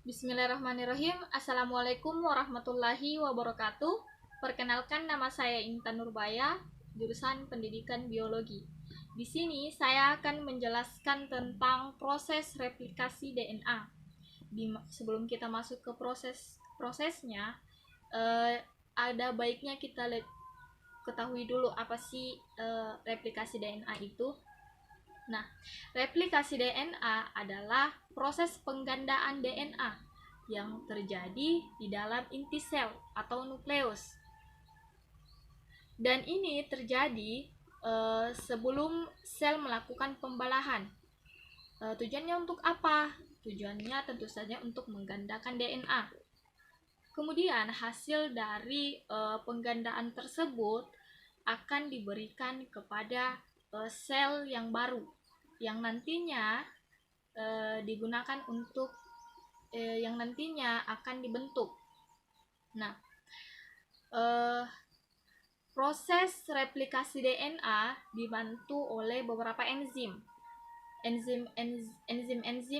Bismillahirrahmanirrahim. Assalamualaikum warahmatullahi wabarakatuh. Perkenalkan, nama saya Intan Nurbaya, jurusan Pendidikan Biologi. Di sini saya akan menjelaskan tentang proses replikasi DNA. Sebelum kita masuk ke prosesnya, ada baiknya kita ketahui dulu apa sih replikasi DNA itu. Nah, replikasi DNA adalah proses penggandaan DNA yang terjadi di dalam inti sel atau nukleus. Dan ini terjadi sebelum sel melakukan pembalahan. Tujuannya untuk apa? Tujuannya tentu saja untuk menggandakan DNA. Kemudian hasil dari penggandaan tersebut akan diberikan kepada sel yang baru yang nantinya digunakan untuk yang nantinya akan dibentuk. Nah, proses replikasi DNA dibantu oleh beberapa enzim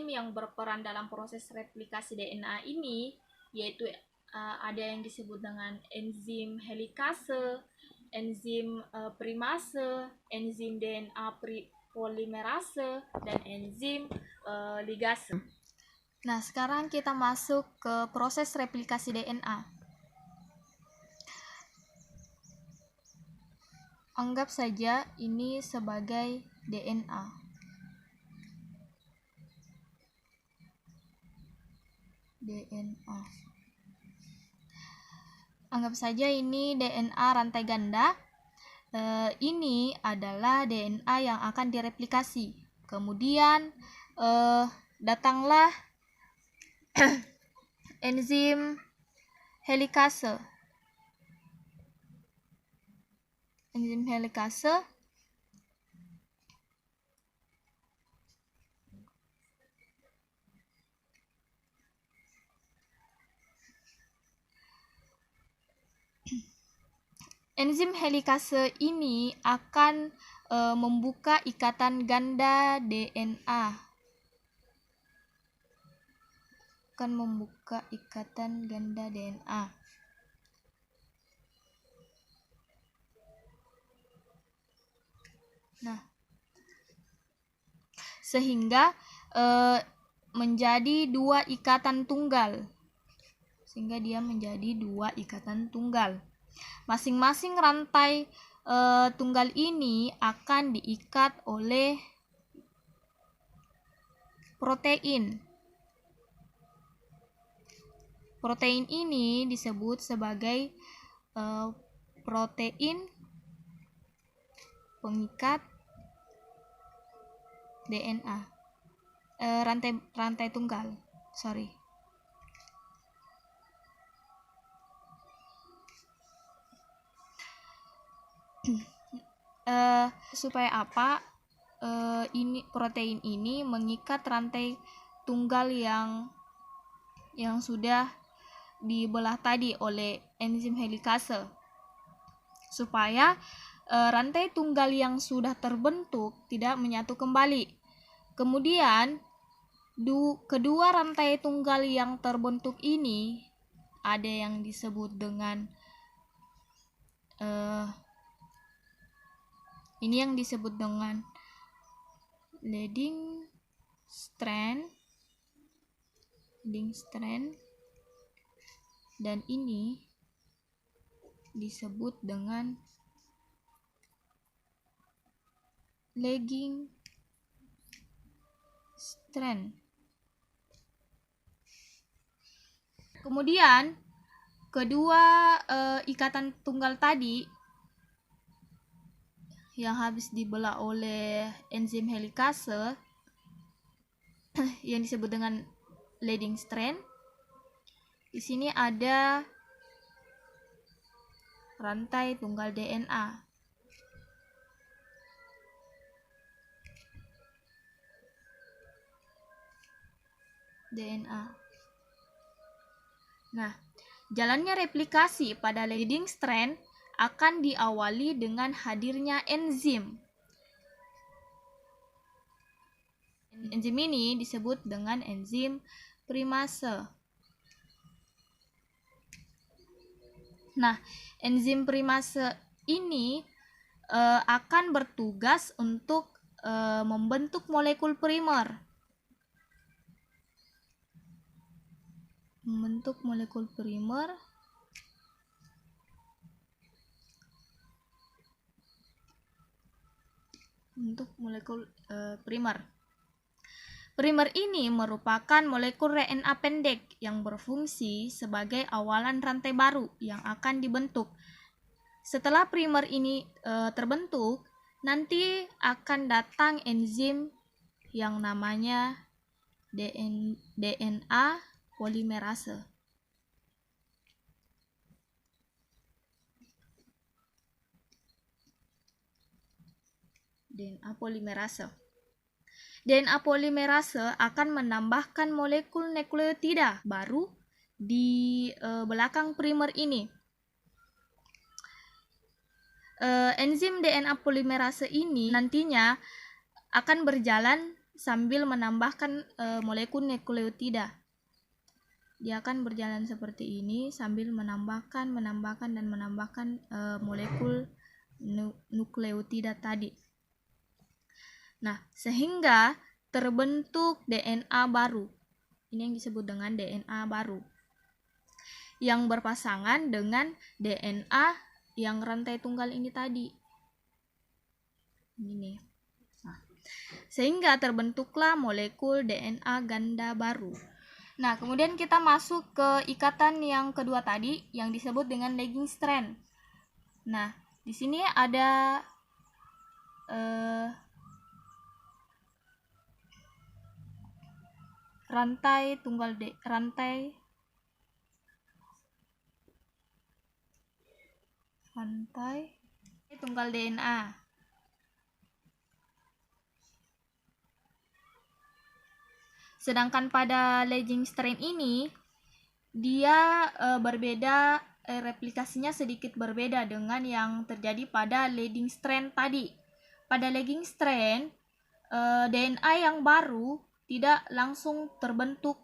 yang berperan dalam proses replikasi DNA ini, yaitu ada yang disebut dengan enzim helikase, enzim primase, enzim DNA polimerase, dan enzim ligase. Nah, sekarang kita masuk ke proses replikasi DNA. Anggap saja ini sebagai DNA. Anggap saja ini DNA rantai ganda. Ini adalah DNA yang akan direplikasi. Kemudian datanglah enzim helikase. Enzim helikase ini akan membuka ikatan ganda DNA. Nah, sehingga menjadi dua ikatan tunggal. Masing-masing rantai tunggal ini akan diikat oleh protein. Protein ini disebut sebagai protein pengikat DNA. Rantai tunggal. Supaya apa? Ini protein ini mengikat rantai tunggal yang sudah dibelah tadi oleh enzim helikase, supaya rantai tunggal yang sudah terbentuk tidak menyatu kembali. Kemudian kedua rantai tunggal yang terbentuk ini ada yang disebut dengan leading strand, dan ini disebut dengan lagging strand. Kemudian kedua ikatan tunggal tadi yang habis dibelah oleh enzim helikase yang disebut dengan leading strand. Di sini ada rantai tunggal DNA. Nah, jalannya replikasi pada leading strand akan diawali dengan hadirnya enzim. Enzim ini disebut dengan enzim primase. Nah, enzim primase ini akan bertugas untuk membentuk molekul primer. Membentuk molekul primer primer. Primer ini merupakan molekul RNA pendek yang berfungsi sebagai awalan rantai baru yang akan dibentuk. Setelah primer ini terbentuk, nanti akan datang enzim yang namanya DNA polimerase. DNA polimerase akan menambahkan molekul nukleotida baru di belakang primer ini. Enzim DNA polimerase ini nantinya akan berjalan sambil menambahkan molekul nukleotida. Dia akan berjalan seperti ini sambil menambahkan molekul nukleotida tadi. Nah, sehingga terbentuk DNA baru. Ini yang disebut dengan DNA baru. Yang berpasangan dengan DNA yang rantai tunggal ini tadi. Ini. Nah, sehingga terbentuklah molekul DNA ganda baru. Nah, kemudian kita masuk ke ikatan yang kedua tadi yang disebut dengan lagging strand. Nah, di sini ada rantai tunggal DNA. Sedangkan pada lagging strand ini dia berbeda, replikasinya sedikit berbeda dengan yang terjadi pada leading strand tadi. Pada lagging strand, DNA yang baru tidak langsung terbentuk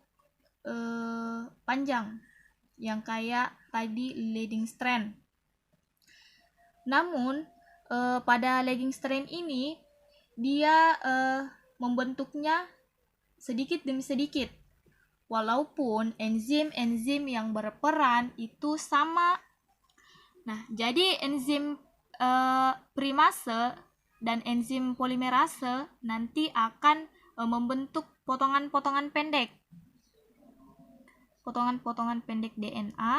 panjang yang kayak tadi leading strand. Namun pada lagging strand ini dia membentuknya sedikit demi sedikit, walaupun enzim-enzim yang berperan itu sama. Nah, jadi enzim primase dan enzim polimerase nanti akan membentuk potongan-potongan pendek. Potongan-potongan pendek DNA.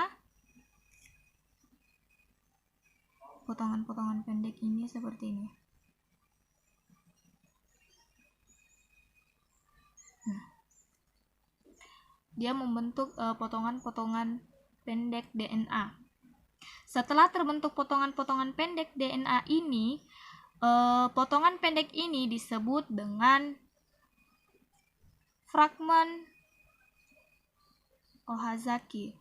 Potongan-potongan pendek ini seperti ini. Dia membentuk potongan-potongan pendek DNA. Setelah terbentuk potongan-potongan pendek DNA ini, potongan pendek ini disebut dengan fragmen Okazaki.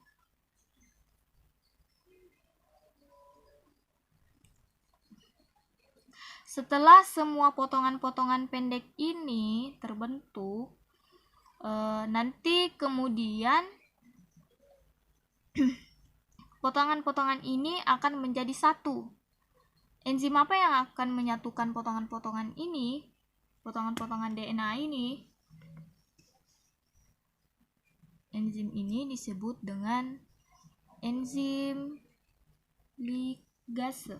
Setelah semua potongan-potongan pendek ini terbentuk, nanti kemudian potongan-potongan ini akan menjadi satu. Enzim apa yang akan menyatukan potongan-potongan ini, potongan-potongan DNA ini? Enzim ini disebut dengan enzim ligase.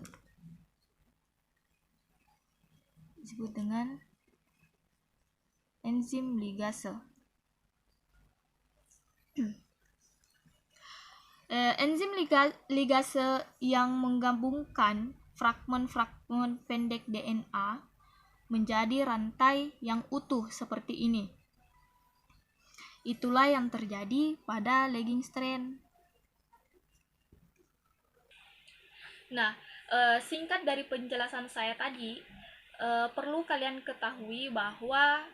Disebut dengan enzim ligase. Enzim ligase yang menggabungkan fragmen-fragmen pendek DNA menjadi rantai yang utuh seperti ini. Itulah yang terjadi pada lagging strand. Nah, singkat dari penjelasan saya tadi, perlu kalian ketahui bahwa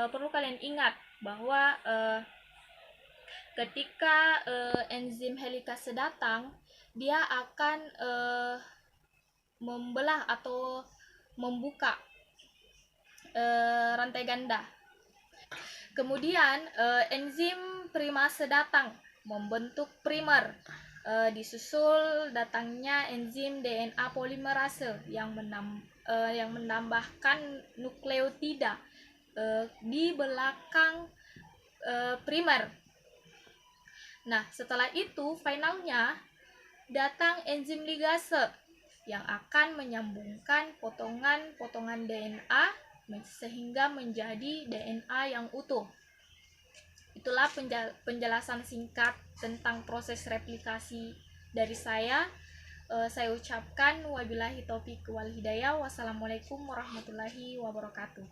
perlu kalian ingat bahwa ketika enzim helikase datang, dia akan membelah atau membuka rantai ganda. Kemudian enzim primase datang membentuk primer. Disusul datangnya enzim DNA polimerase yang menambahkan nukleotida di belakang primer. Nah, setelah itu finalnya datang enzim ligase yang akan menyambungkan potongan-potongan DNA sehingga menjadi DNA yang utuh. Itulah penjelasan singkat tentang proses replikasi dari saya. Saya ucapkan wabillahi taufiq wal hidayah. Wassalamualaikum warahmatullahi wabarakatuh.